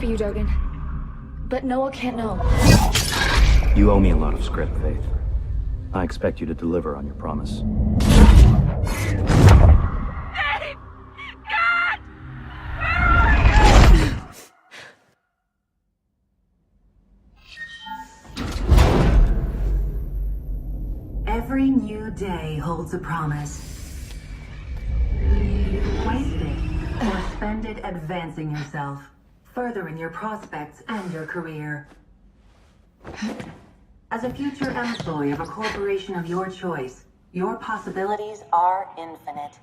for you, Dogen. But Noah can't know. You owe me a lot of script, Faith. I expect you to deliver on your promise. Faith! God! Every new day holds a promise. Waste it or spend it advancing yourself, furthering your prospects and your career. As a future employee of a corporation of your choice, your possibilities are infinite.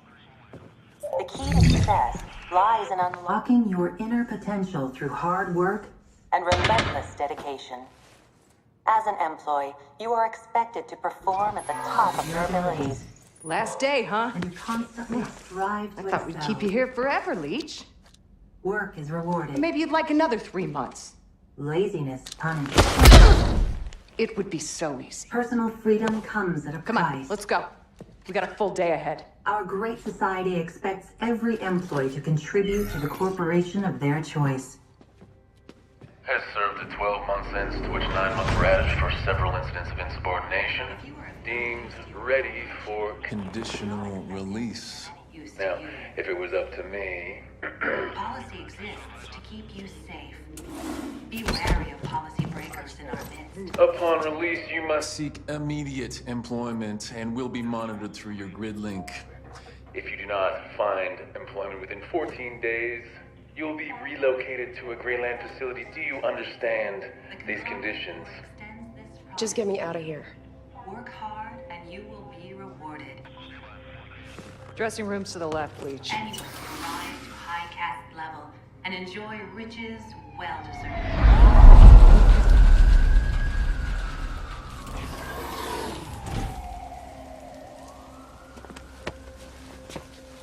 The key to success lies in unlocking your inner potential through hard work and relentless dedication. As an employee, you are expected to perform at the top of your abilities. Last day, huh? And constantly strive to I thought we'd excel. keep you here forever, Leech. Work is rewarded. Maybe you'd like another 3 months. Laziness punished. It would be so easy. Personal freedom comes at a Come price. on, let's go. We got a full day ahead. Our great society expects every employee to contribute to the corporation of their choice. Has served a 12-month sentence to which 9 months were added for several incidents of insubordination. Deemed ready for conditional release. Now, if it was up to me... Policy exists to keep you safe. Be wary of policy breakers in our midst. Upon release, you must... Seek immediate employment and will be monitored through your grid link. If you do not find employment within 14 days, you'll be relocated to a Greyland facility. Do you understand these conditions? Just get me out of here. Work hard and you will be rewarded. Dressing rooms to the left, Leech. Anyone can rise to high caste level and enjoy riches well deserved.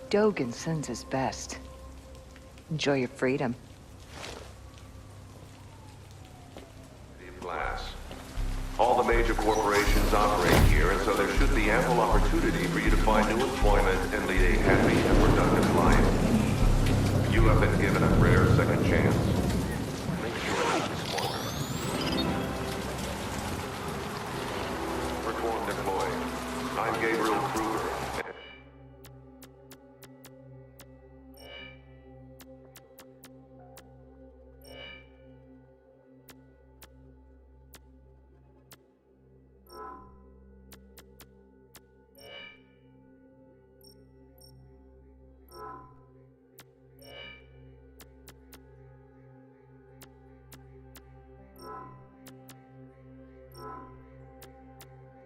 Dogen sends his best. Enjoy your freedom. Glass. All the major corporations operate here, and so there should be ample opportunity for you to find new employment and lead a happy and productive life. You have been given a rare second chance. Make your life smarter. Reformed employee. I'm Gabriel Kruger.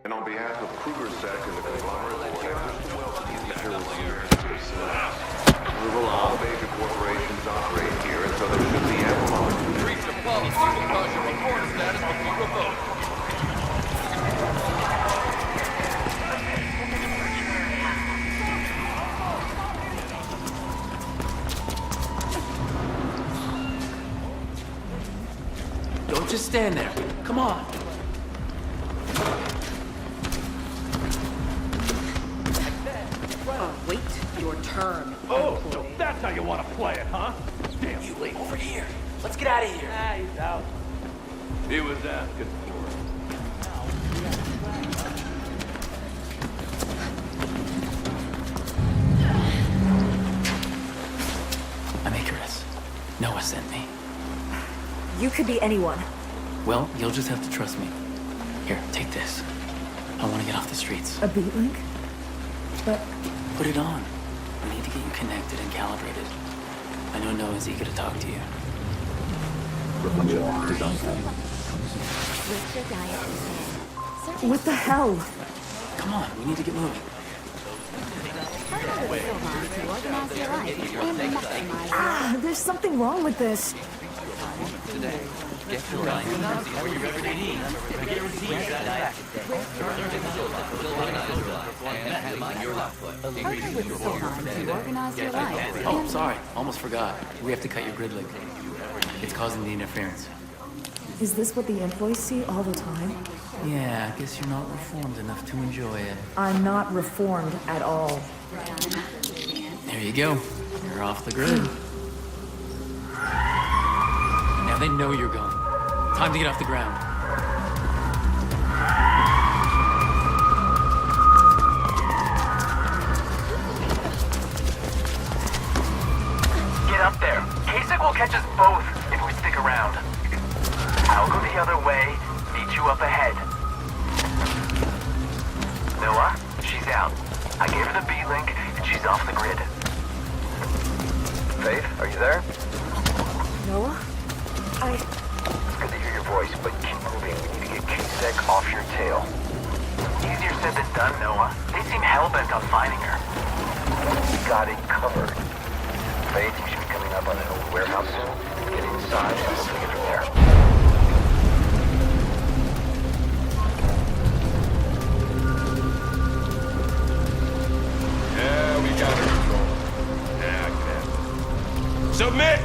And on behalf of Kruger Sec and the conglomerate board, I wish to welcome you to all major corporations operate here, and so there should be ample opportunity. Breach of policy will cause your reporter status to be revoked. Don't just stand there. Come on. Wait your turn. Oh, so that's how you want to play it, huh? Damn. You wait over here. Let's get out of here. Ah, he's out. He was asking for it. I'm Icarus. Noah sent me. You could be anyone. Well, you'll just have to trust me. Here, take this. I want to get off the streets. A beat link? But Put it on. We need to get you connected and calibrated. I know Noah's eager to talk to you. what the hell? Come on, we need to get moving. Ah, there's something wrong with this. Oh, sorry. Almost forgot. We have to cut your grid link. It's causing the interference. Is this what the employees see all the time? Yeah, I guess you're not reformed enough to enjoy it. I'm not reformed at all. There you go. You're off the grid. they know you're going. Time to get off the ground. Get up there. Kasich will catch us both if we stick around. I'll go the other way, meet you up ahead. Noah, she's out. I gave her the B-link, and she's off the grid. Faith, are you there? Noah? It's good to hear your voice, but keep moving. We need to get Kasich off your tail. Easier said than done, Noah. They seem hell-bent on finding her. We got it covered. Faith, you should be coming up on an old warehouse soon. Get inside and we'll take it from there. Yeah, we got her control. Yeah, I can have it. Submit!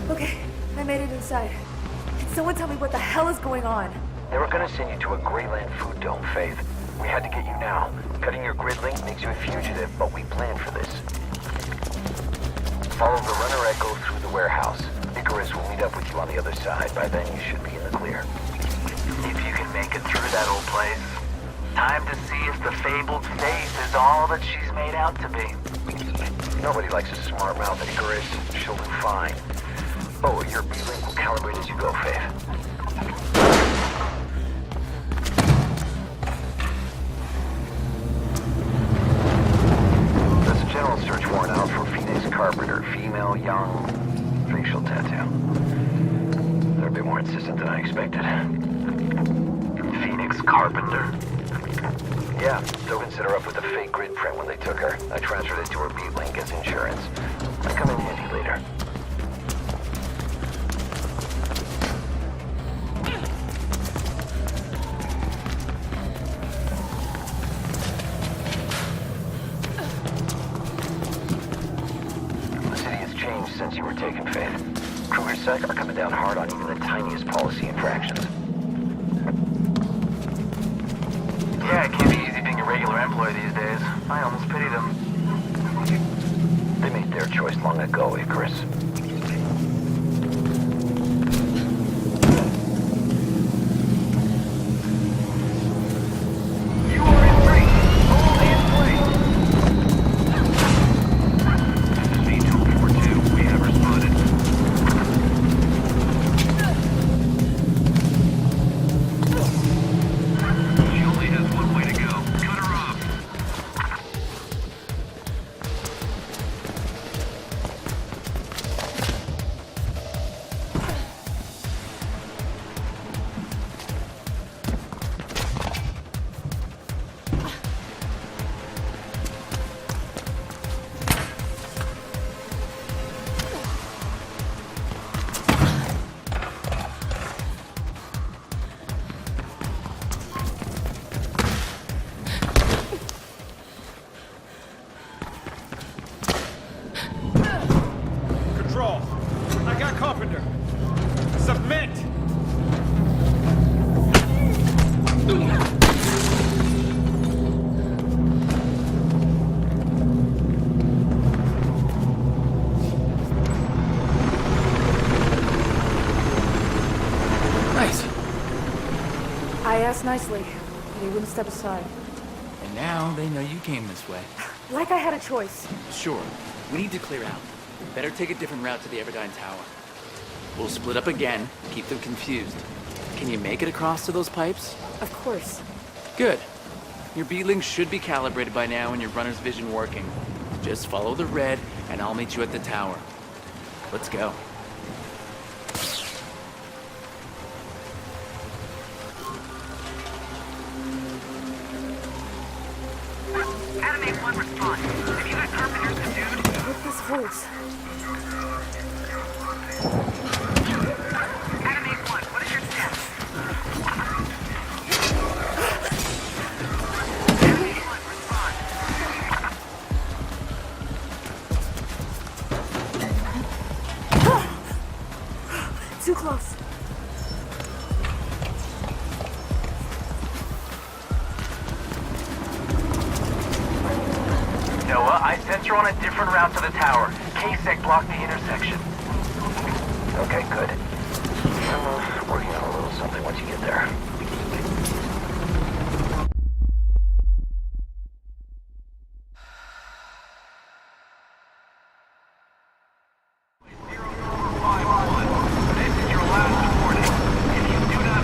Okay, I made it inside. Can someone tell me what the hell is going on? They were gonna send you to a Greyland food dome, Faith. We had to get you now. Cutting your grid link makes you a fugitive, but we planned for this. Follow the runner echo through the warehouse. Icarus will meet up with you on the other side. By then, you should be in the clear. If you can make it through that old place, time to see if the fabled Faith is all that she's made out to be. Nobody likes a smart mouth, Icarus. She'll do fine. Oh, your B-link will calibrate as you go, Faith. There's a general search warrant out for Phoenix Carpenter, female, young, facial tattoo. They're a bit more insistent than I expected. Phoenix Carpenter? Yeah, Dogan set her up with a fake grid print when they took her. I transferred it to her B-link as insurance. Might come in handy later. Since you were taken, Faith. Kruger Sec are coming down hard on even the tiniest policy infractions. Yeah, it can't be easy being a regular employee these days. I almost pity them. They made their choice long ago, Icarus. I asked nicely, but he wouldn't step aside. And now they know you came this way. Like I had a choice. Sure, we need to clear out. Better take a different route to the Everdyne Tower. We'll split up again, keep them confused. Can you make it across to those pipes? Of course. Good. Your B-link should be calibrated by now and your runner's vision working. Just follow the red, and I'll meet you at the tower. Let's go. Animate 1 response. Have you got Carpenter's the dude? I hope this holds. Animate 1, what is your status? Animate 1, respond. you're on a different route to the tower. KSEC blocked the intersection. Okay, good. Working on a little something once you get there. This is your last warning. If you do not...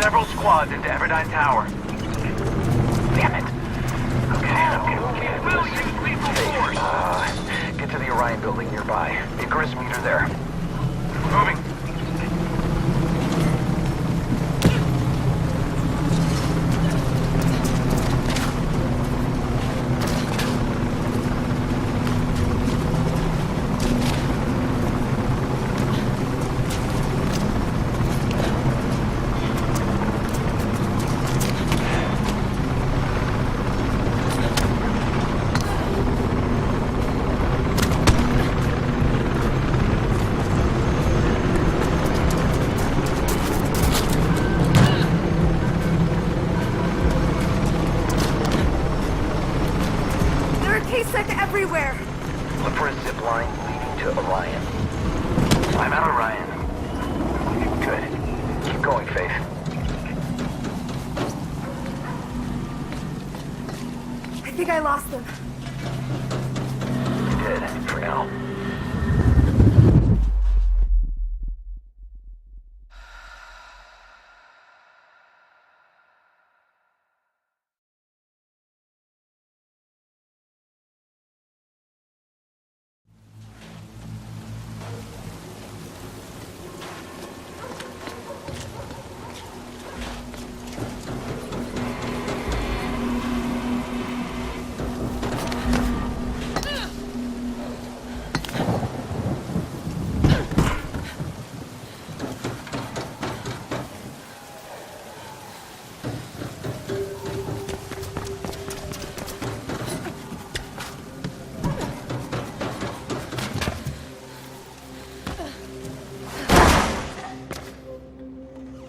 Several squads into Everdine Tower. Damn it. Okay. Will use lethal force. Get to the Orion building nearby. Icarus meter there. Moving. Everywhere! Look for a zip line leading to Orion. I'm at Orion. Good. Keep going, Faith. I think I lost them. You did, for now.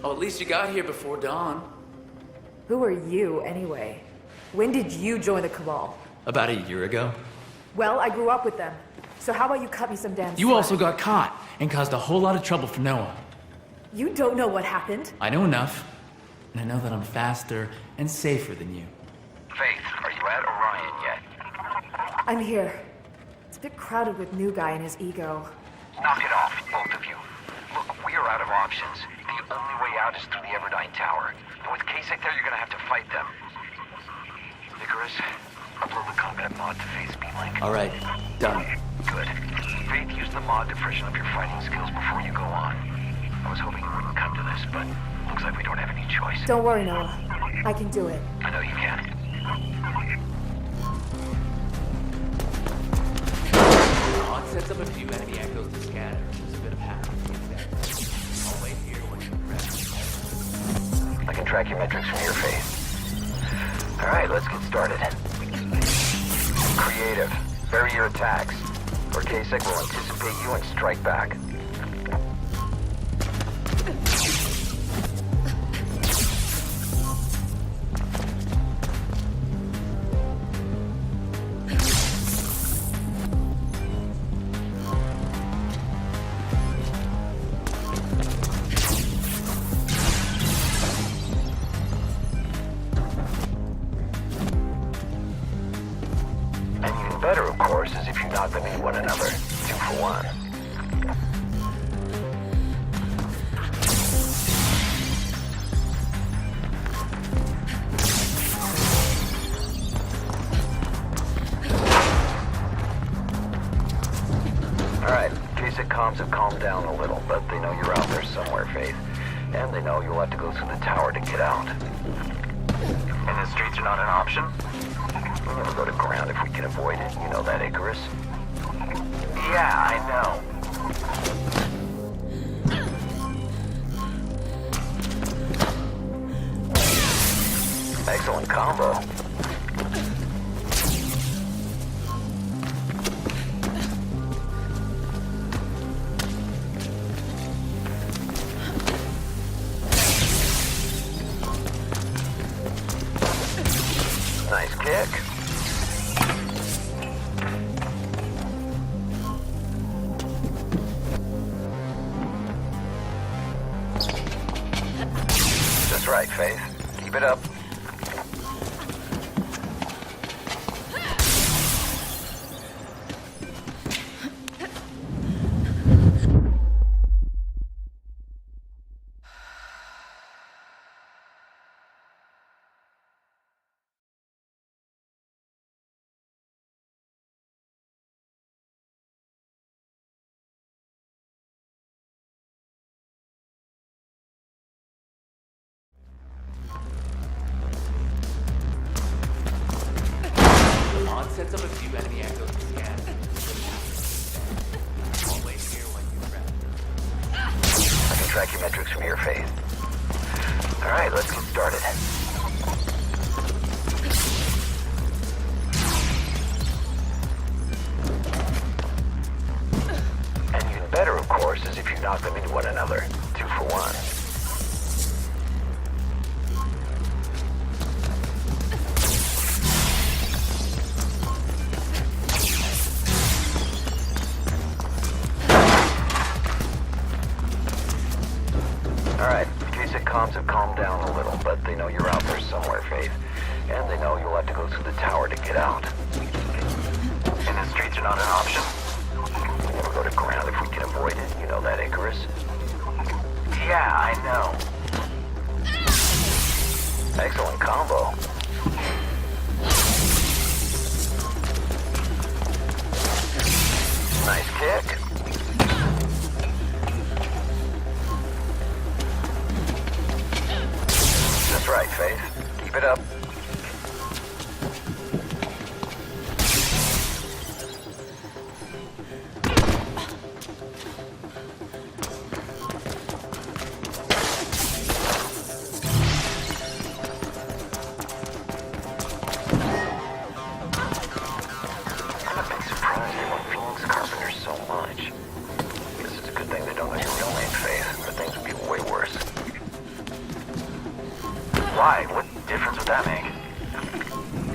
At least you got here before dawn. Who are you, anyway? When did you join the Cabal? About a year ago. Well, I grew up with them. So how about you cut me some damn You slack? also got caught and caused a whole lot of trouble for Noah. You don't know what happened. I know enough. And I know that I'm faster and safer than you. Faith, are you at Orion yet? I'm here. It's a bit crowded with new guy and his ego. Knock it off, both of you. Look, we are out of options. The only way out is through the Everdine Tower. And with KSEC there, you're gonna have to fight them. Icarus, upload the combat mod to Faith's beamlink. Alright, done. Good. Faith, use the mod to freshen up your fighting skills before you go on. I was hoping it wouldn't come to this, but looks like we don't have any choice. Don't worry, Noah. I can do it. I know you can. Mod sets up a few enemy echoes to scatter. There's a bit of half. I'll wait here when you're ready. I can track your metrics from your face. Alright, let's get started. Creative. Vary your attacks, or KSEC will anticipate you and strike back. one another. 2 for 1. Alright, basic comms have calmed down a little, but they know you're out there somewhere, Faith. And they know you'll have to go through the tower to get out. And the streets are not an option? We never go to ground if we can avoid it. You know that, Icarus? Yeah, I know. Excellent combo. Nice kick. That's right, Faith. Keep it up. Sets up a few enemy echoes to scan. I'll wait here when you prep. I can track your metrics from your Faith. Alright, let's get started. And even better, of course, is if you knock them into one another. 2 for 1. Alright, basic comms have calmed down a little, but they know you're out there somewhere, Faith. And they know you'll have to go through the tower to get out. And the streets are not an option? We never go to ground if we can avoid it. You know that, Icarus? Yeah, I know. Excellent combo. Nice kick. That's right, Faith. Keep it up. I'm a bit surprised they want Phoenix Carpenter so much. Guess it's a good thing they don't know your real name, Faith, or things would be way worse. Why? What difference would that make?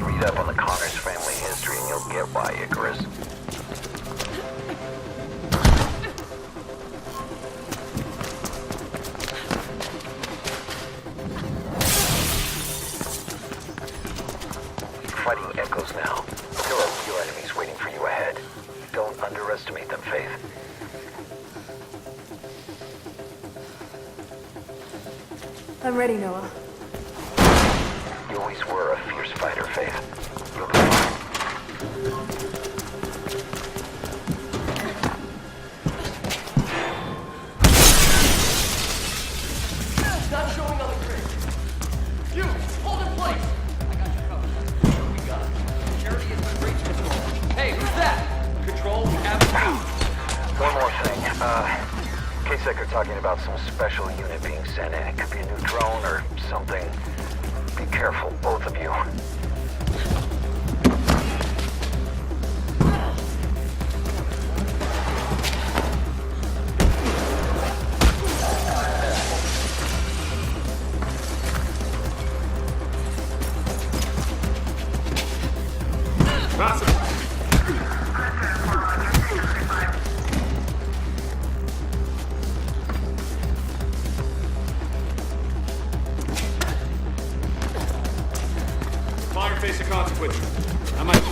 Read up on the Connors family history and you'll get why, Icarus. You're fighting echoes now. There are real enemies waiting for you ahead. Don't underestimate them, Faith. I'm ready, Noah. You always were a fierce fighter, Faith. You'll be fine. Not showing on the grid. You, hold in place. I got you covered. What we got? Charity has been breach control. Hey, who's that? Control, we have it. One more thing. K-Sec are talking about some special unit being sent in. It could be a new drone or something. Be careful, both of you. Face the consequences. I might.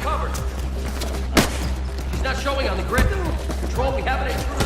covered. He's not showing on the grid. Control, we have an intruder.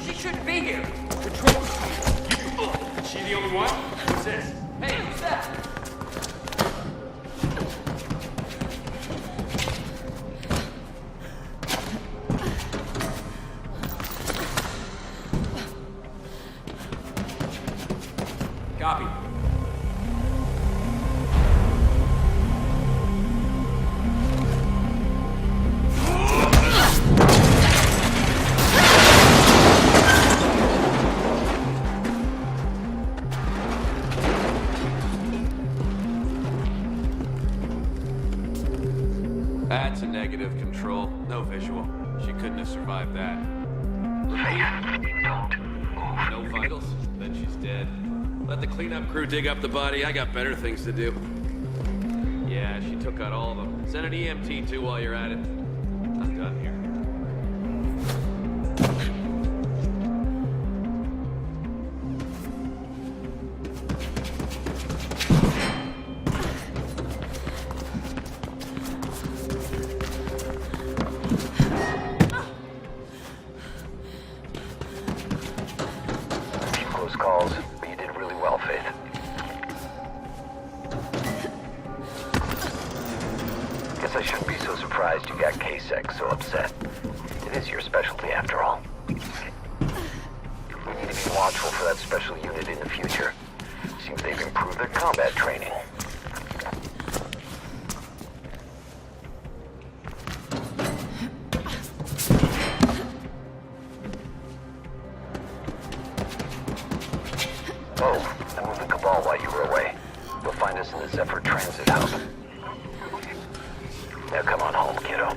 She shouldn't be here. Control. Is she the only one? What's this? Hey, who's that? Copy. That's a negative, Control. No visual. She couldn't have survived that. Faith, don't move. No vitals? Then she's dead. Let the cleanup crew dig up the body. I got better things to do. Yeah, she took out all of them. Send an EMT too while you're at it. I'm done here. Close calls, but you did really well, Faith. Guess I shouldn't be so surprised you got K-Sec so upset. It is your specialty after all. We need to be watchful for that special unit in the future. Seems they've improved their combat training. Oh, I moved the Cabal while you were away. They'll find us in the Zephyr transit hub. Now come on home, kiddo.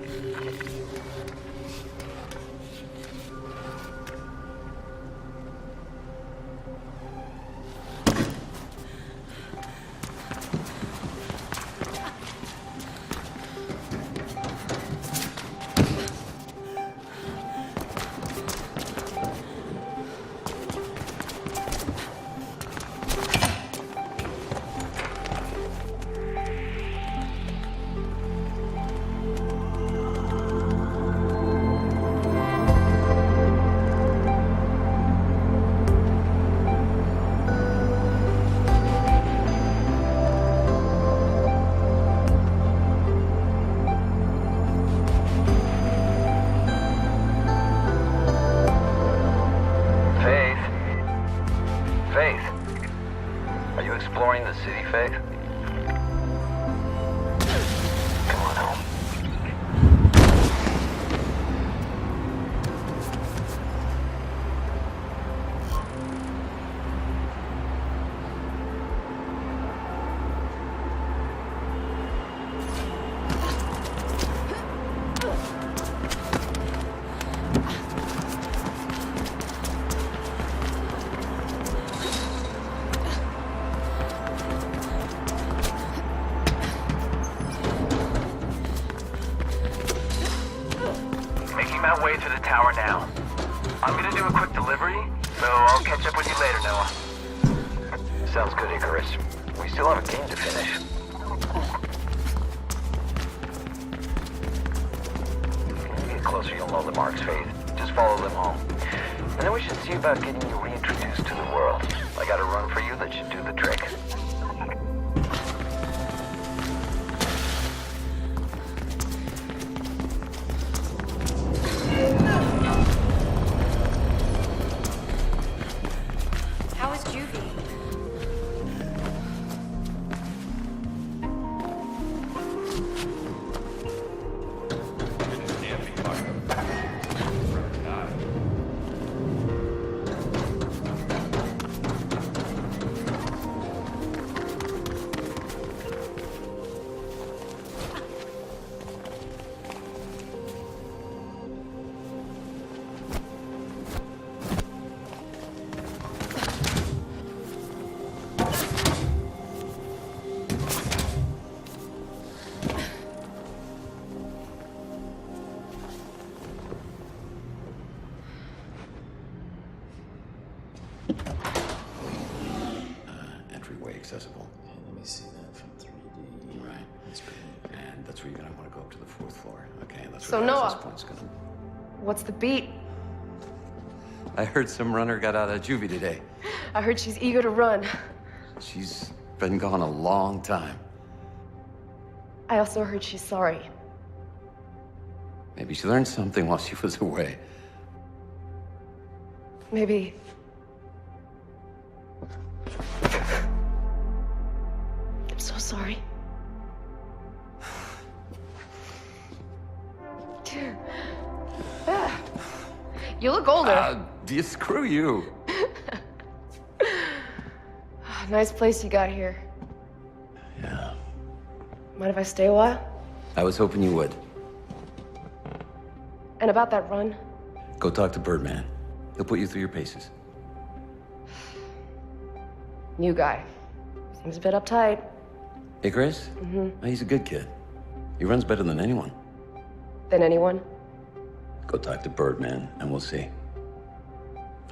Faith? Are you exploring the city, Faith? Come on home. My way to the tower now. I'm gonna do a quick delivery, so I'll catch up with you later, Noah. Sounds good, Icarus. We still have a game to finish. When you get closer, you'll know the marks, Faith. Just follow them home. And then we should see about getting you reintroduced to the world. I got a run for you that should do the trick. How is Juvie? accessible. Okay, let me see that from 3D. Right. That's great. And that's where you're gonna want to go up to the 4th floor. Okay, that's So where the access Noah. point's gonna. What's the beat? I heard some runner got out of juvie today. I heard she's eager to run. She's been gone a long time. I also heard she's sorry. Maybe she learned something while she was away. Maybe. I'm so sorry. Ah, you look older. Screw you. Nice place you got here. Yeah. Mind if I stay a while? I was hoping you would. And about that run? Go talk to Birdman. He'll put you through your paces. New guy. Seems a bit uptight. Icarus? Mm-hmm. He's a good kid. He runs better than anyone. Than anyone? Go talk to Birdman, and we'll see.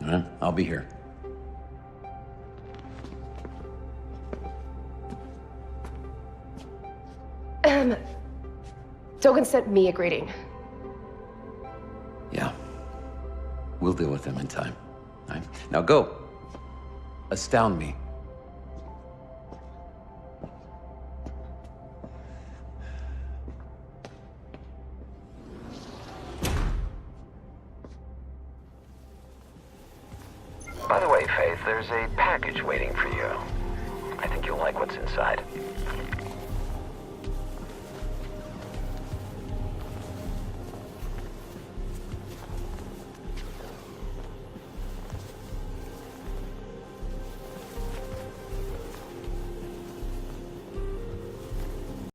All right? I'll be here. Dogan sent me a greeting. Yeah. We'll deal with him in time. All right? Now go. Astound me. By the way, Faith, there's a package waiting for you. I think you'll like what's inside.